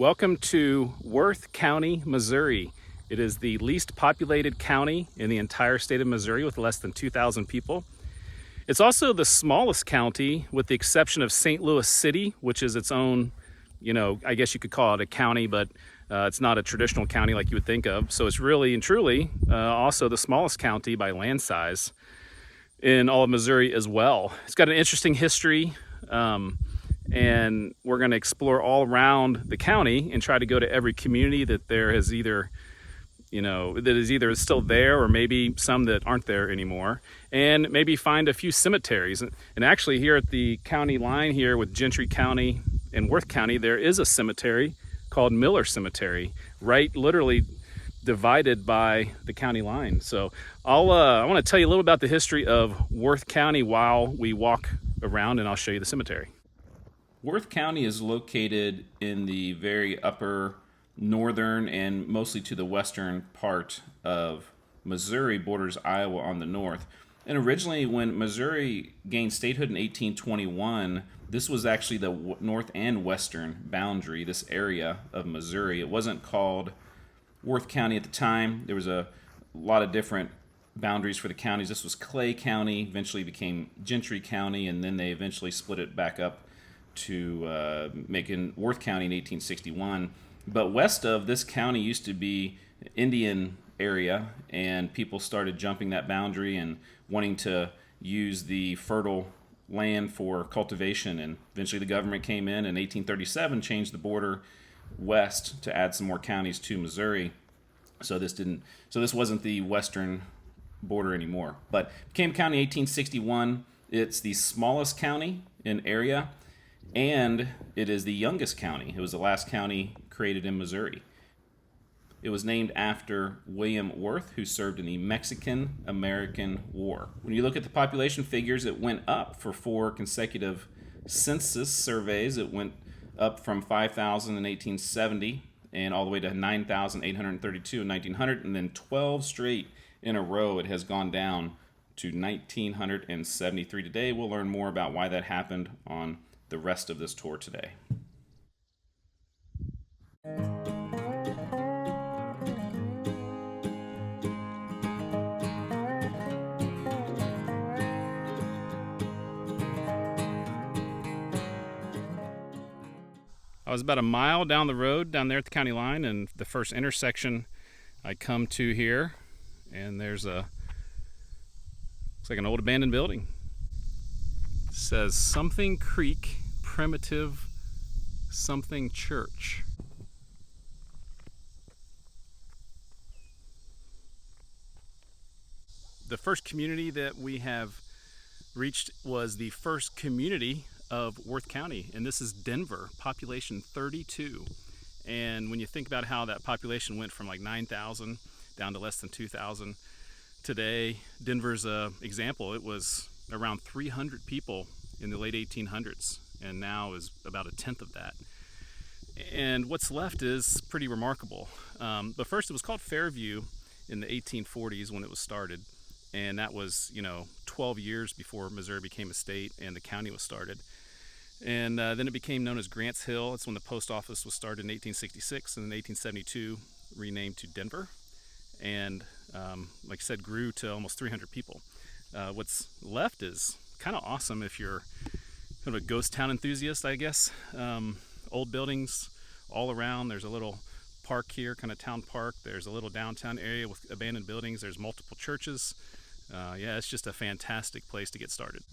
Welcome to Worth County, Missouri. It is the least populated county in the entire state of Missouri with less than 2,000 people. It's also the smallest county with the exception of St. Louis City, which is its own, I guess you could call it a county, but it's not a traditional county like you would think of. So it's really and truly also the smallest county by land size in all of Missouri as well. It's got an interesting history. And we're going to explore all around the county and try to go to every community that there has either, that is either still there or maybe some that aren't there anymore, and maybe find a few cemeteries. And actually here at the county line here with Gentry County and Worth County, there is a cemetery called Miller Cemetery, right literally divided by the county line. So I want to tell you a little about the history of Worth County while we walk around, and I'll show you the cemetery. Worth County is located in the very upper northern and mostly to the western part of Missouri, borders Iowa on the north. And originally when Missouri gained statehood in 1821, this was actually the north and western boundary, this area of Missouri. It wasn't called Worth County at the time. There was a lot of different boundaries for the counties. This was Clay County, eventually became Gentry County, and then they eventually split it back up to making Worth County in 1861. But west of this county used to be Indian area, and people started jumping that boundary and wanting to use the fertile land for cultivation, and eventually the government came in 1837, changed the border west to add some more counties to Missouri. So this wasn't the western border anymore, but became county in 1861. It's the smallest county in area, and it is the youngest county. It was the last county created in Missouri. It was named after William Worth, who served in the Mexican-American War. When you look at the population figures, it went up for 4 consecutive census surveys. It went up from 5,000 in 1870 and all the way to 9,832 in 1900, and then 12 straight in a row it has gone down to 1,973 today. We'll learn more about why that happened on the rest of this tour today. I was about a mile down the road down there at the county line, and the first intersection I come to here, and there's looks like an old abandoned building. It says something Creek Primitive something Church. The first community that we have reached was the first community of Worth County, and this is Denver, population 32. And when you think about how that population went from like 9,000 down to less than 2,000 today, Denver's an example. It was around 300 people in the late 1800s, and now is about a tenth of that. And what's left is pretty remarkable. But first, it was called Fairview in the 1840s when it was started, and that was 12 years before Missouri became a state and the county was started. And then it became known as Grants Hill. It's when the post office was started in 1866, and in 1872 renamed to Denver, and like I said, grew to almost 300 people. What's left is kind of awesome if you're kind of a ghost town enthusiast, I guess. Old buildings all around. There's a little park here, kind of town park. There's a little downtown area with abandoned buildings. There's multiple churches. Yeah, it's just a fantastic place to get started.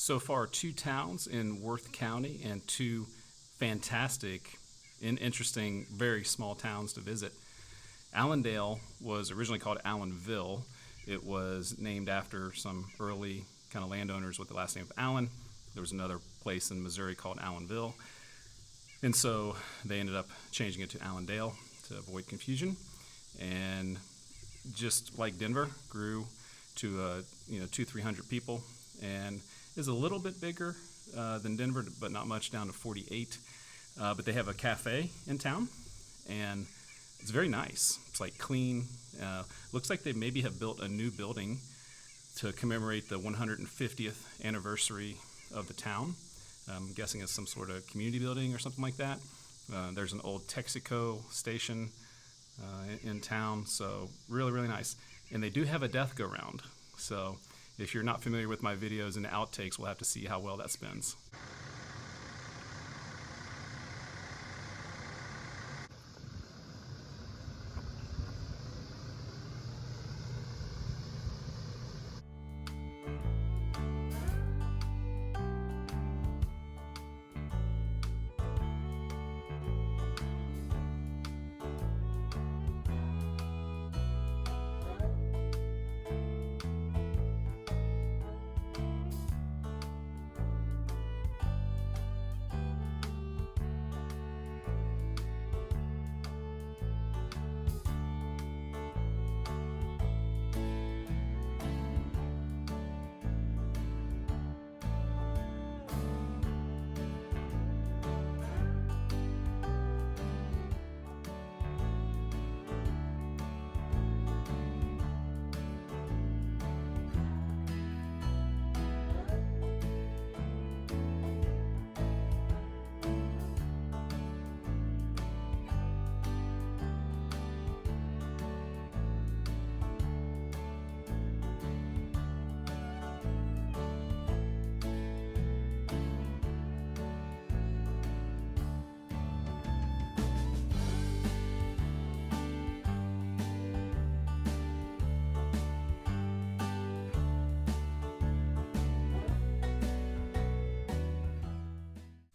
so far 2 towns in Worth County and 2 fantastic and interesting, very small towns to visit. Allendale was originally called Allenville. It was named after some early kind of landowners with the last name of Allen. There was another place in Missouri called Allenville. And so they ended up changing it to Allendale to avoid confusion. And just like Denver, grew to 200-300 people, and is a little bit bigger than Denver, but not much, down to 48. But they have a cafe in town, and it's very nice. It's like clean. Looks like they maybe have built a new building to commemorate the 150th anniversary of the town. I'm guessing it's some sort of community building or something like that. There's an old Texaco station in town, so really, really nice. And they do have a death go round. So if you're not familiar with my videos and outtakes, we'll have to see how well that spins.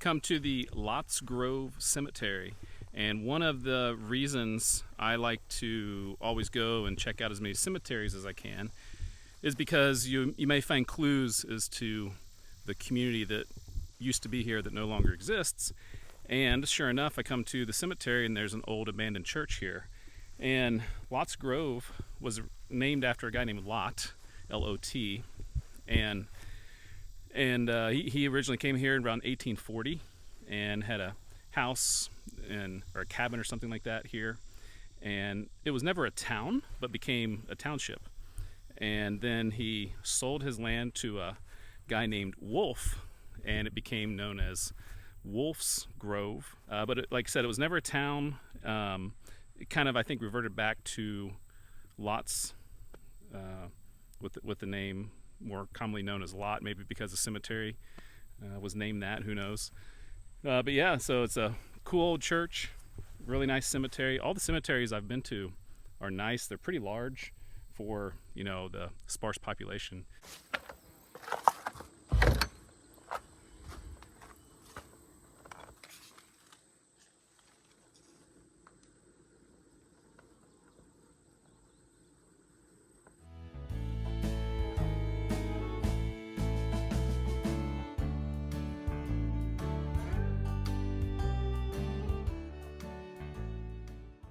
Come to the Lots Grove Cemetery, and one of the reasons I like to always go and check out as many cemeteries as I can is because you may find clues as to the community that used to be here that no longer exists. And sure enough, I come to the cemetery and there's an old abandoned church here. And Lots Grove was named after a guy named Lot, L-O-T, and he originally came here around 1840 and had a house or a cabin or something like that here. And it was never a town, but became a township. And then he sold his land to a guy named Wolf, and it became known as Wolf's Grove. But like I said, it was never a town. It kind of, I think, reverted back to Lots with the name more commonly known as Lot, maybe because the cemetery was named that, who knows. But yeah, so it's a cool old church, really nice cemetery. All the cemeteries I've been to are nice. They're pretty large for, the sparse population.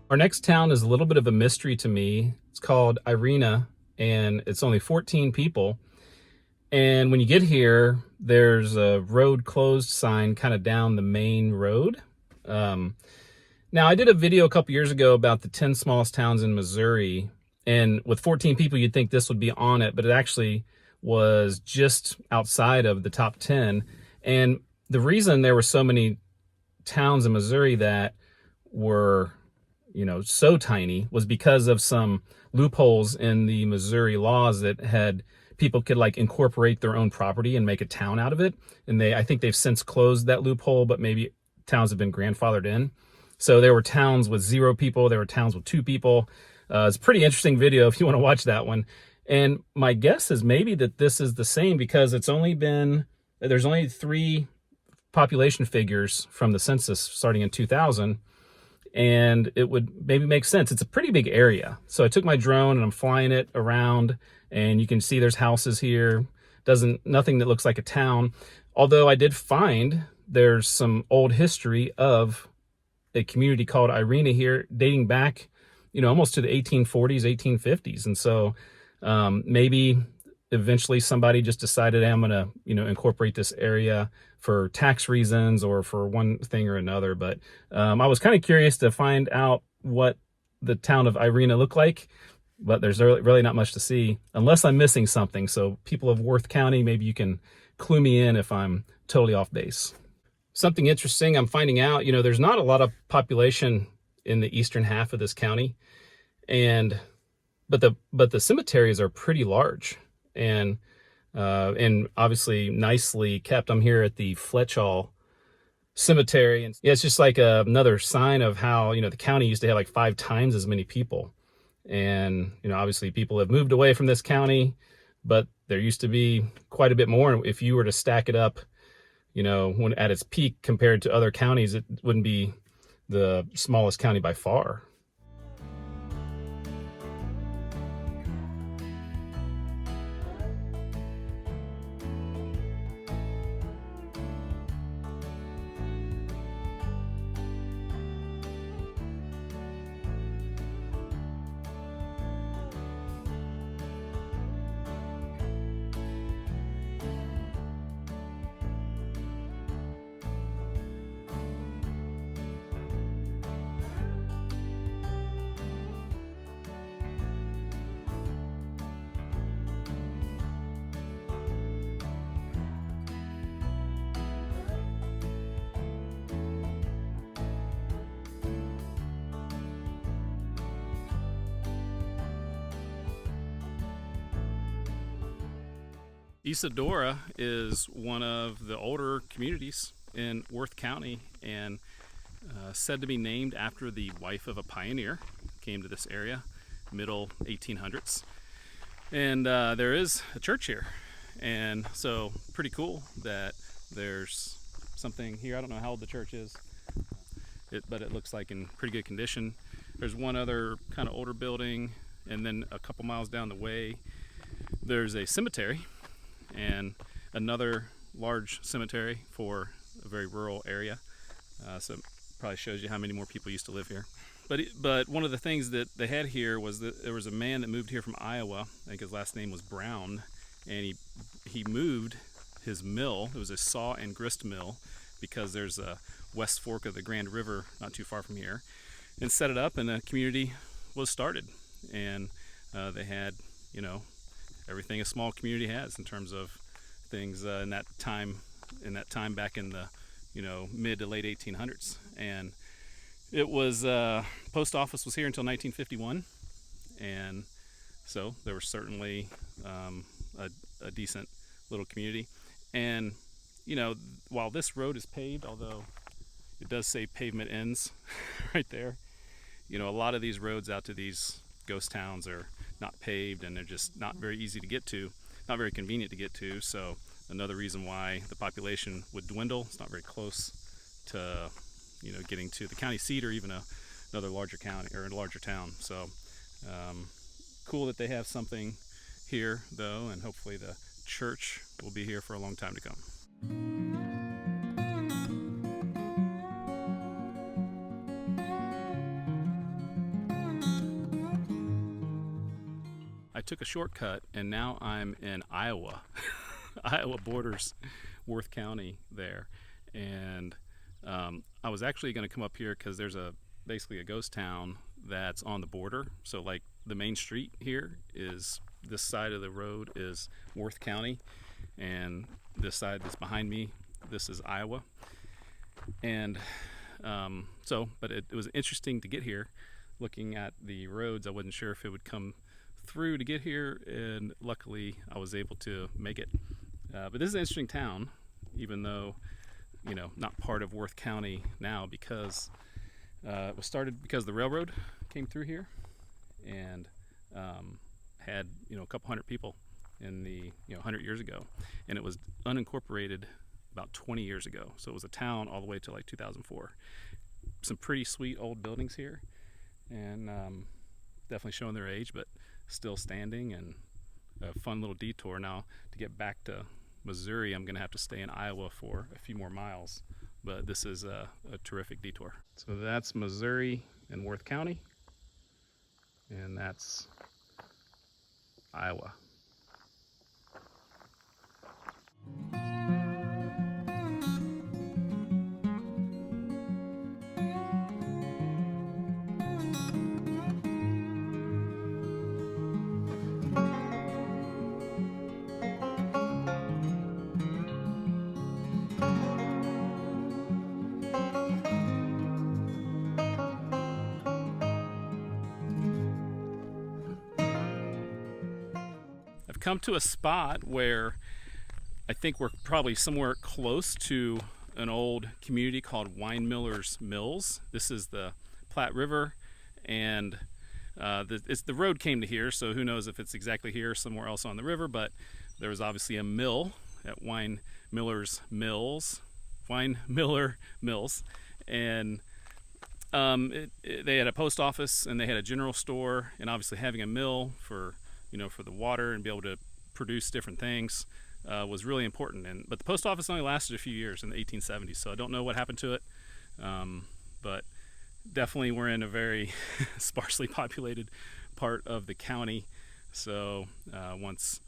Our next town is a little bit of a mystery to me. It's called Irena, and it's only 14 people. And when you get here, there's a road closed sign kind of down the main road. Now, I did a video a couple years ago about the 10 smallest towns in Missouri. And with 14 people, you'd think this would be on it, but it actually was just outside of the top 10. And the reason there were so many towns in Missouri that were so tiny was because of some loopholes in the Missouri laws that had people could incorporate their own property and make a town out of it. And I think they've since closed that loophole, but maybe towns have been grandfathered in. So there were towns with 0 people. There were towns with 2 people. It's a pretty interesting video if you want to watch that one. And my guess is maybe that this is the same because it's only been there's only 3 population figures from the census starting in 2000, and it would maybe make sense. It's a pretty big area. So I took my drone and I'm flying it around, and you can see there's houses here. Nothing that looks like a town. Although I did find there's some old history of a community called Irena here, dating back, almost to the 1840s, 1850s. And so maybe eventually somebody just decided, I'm going to, incorporate this area for tax reasons or for one thing or another. But I was kind of curious to find out what the town of Irena looked like, but there's really not much to see unless I'm missing something. So people of Worth County, maybe you can clue me in if I'm totally off base. Something interesting I'm finding out, there's not a lot of population in the eastern half of this county, but the cemeteries are pretty large and obviously nicely kept. I'm here at the Fletchall Cemetery, and yeah, it's just like another sign of how the county used to have like 5 times as many people, and obviously people have moved away from this county, but there used to be quite a bit more. If you were to stack it up, when at its peak compared to other counties, it wouldn't be the smallest county by far. Isadora is one of the older communities in Worth County, and said to be named after the wife of a pioneer who came to this area, middle 1800s. And there is a church here, and so pretty cool that there's something here. I don't know how old the church is, but it looks like in pretty good condition. There's one other kind of older building, and then a couple miles down the way there's a cemetery and another large cemetery for a very rural area. So it probably shows you how many more people used to live here. But one of the things that they had here was that there was a man that moved here from Iowa. I think his last name was Brown, and he moved his mill. It was a saw and grist mill, because there's a West Fork of the Grand River not too far from here, and set it up, and a community was started. And they had, everything a small community has in terms of things in that time back in the mid to late 1800s. And it was post office was here until 1951, and so there was certainly a decent little community. And while this road is paved, although it does say pavement ends right there, a lot of these roads out to these ghost towns are not paved, and they're just not very easy to get to, not very convenient to get to. So another reason why the population would dwindle. It's not very close to getting to the county seat or even another larger county or a larger town. So cool that they have something here though, and hopefully the church will be here for a long time to come. I took a shortcut, and now I'm in Iowa. Iowa borders Worth County there, and I was actually going to come up here because there's basically a ghost town that's on the border. So like the main street here is, this side of the road is Worth County, and this side that's behind me, this is Iowa. And but it was interesting to get here. Looking at the roads, I wasn't sure if it would come through to get here, and luckily I was able to make it. But this is an interesting town, even though not part of Worth County now, because it was started because the railroad came through here and had a couple hundred people in the 100 years ago, and it was unincorporated about 20 years ago. So it was a town all the way to like 2004. Some pretty sweet old buildings here, and definitely showing their age, but still standing, and a fun little detour. Now to get back to Missouri, I'm gonna have to stay in Iowa for a few more miles, but this is a terrific detour. So that's Missouri and Worth County, and that's Iowa. I've come to a spot where I think we're probably somewhere close to an old community called Winemiller's Mills. This is the Platte River, and the road came to here, so who knows if it's exactly here or somewhere else on the river, but there was obviously a mill at Winemiller Mills, and they had a post office, and they had a general store, and obviously having a mill for for the water and be able to produce different things was really important. But the post office only lasted a few years in the 1870s, so I don't know what happened to it, but definitely we're in a very sparsely populated part of the county. So once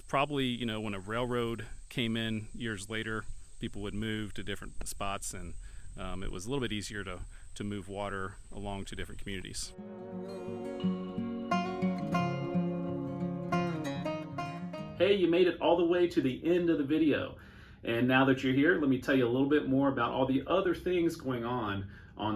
probably when a railroad came in years later, people would move to different spots, and it was a little bit easier to move water along to different communities. Hey, you made it all the way to the end of the video. And now that you're here, let me tell you a little bit more about all the other things going on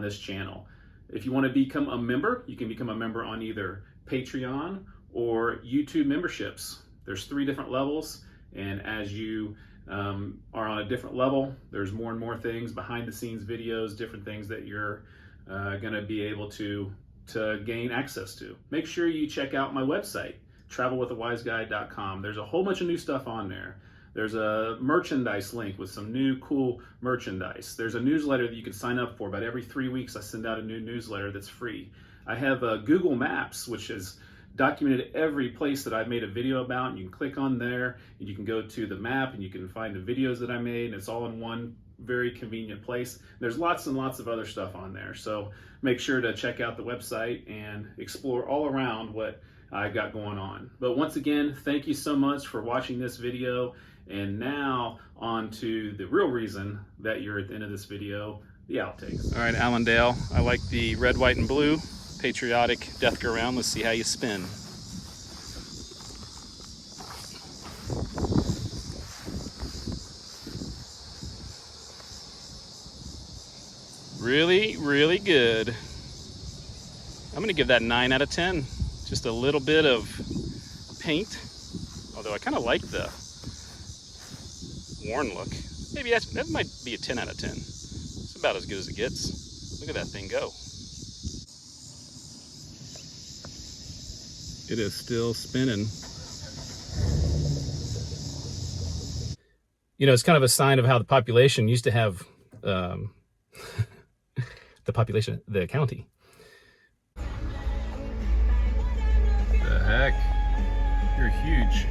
this channel. If you want to become a member, you can become a member on either Patreon or YouTube memberships. There's 3 different levels, and as you are on a different level, there's more and more things, behind the scenes videos, different things that you're going to be able to gain access to. Make sure you check out my website, travelwithawiseguy.com. There's a whole bunch of new stuff on there. There's a merchandise link with some new cool merchandise. There's a newsletter that you can sign up for. About every 3 weeks I send out a new newsletter that's free. I have Google Maps, which has documented every place that I've made a video about, and you can click on there and you can go to the map and you can find the videos that I made, and it's all in one very convenient place. There's lots and lots of other stuff on there, so make sure to check out the website and explore all around what I got going on. But once again, thank you so much for watching this video, and now on to the real reason that you're at the end of this video, the outtakes. All right, Allendale, I like the red, white, and blue patriotic death go round. Let's see how you spin. Really, really good. I'm gonna give that 9 out of 10. Just a little bit of paint, although I kind of like the worn look. Maybe that might be a 10 out of 10. It's about as good as it gets. Look at that thing go. It is still spinning. It's kind of a sign of how the population used to have the county. The heck? You're huge.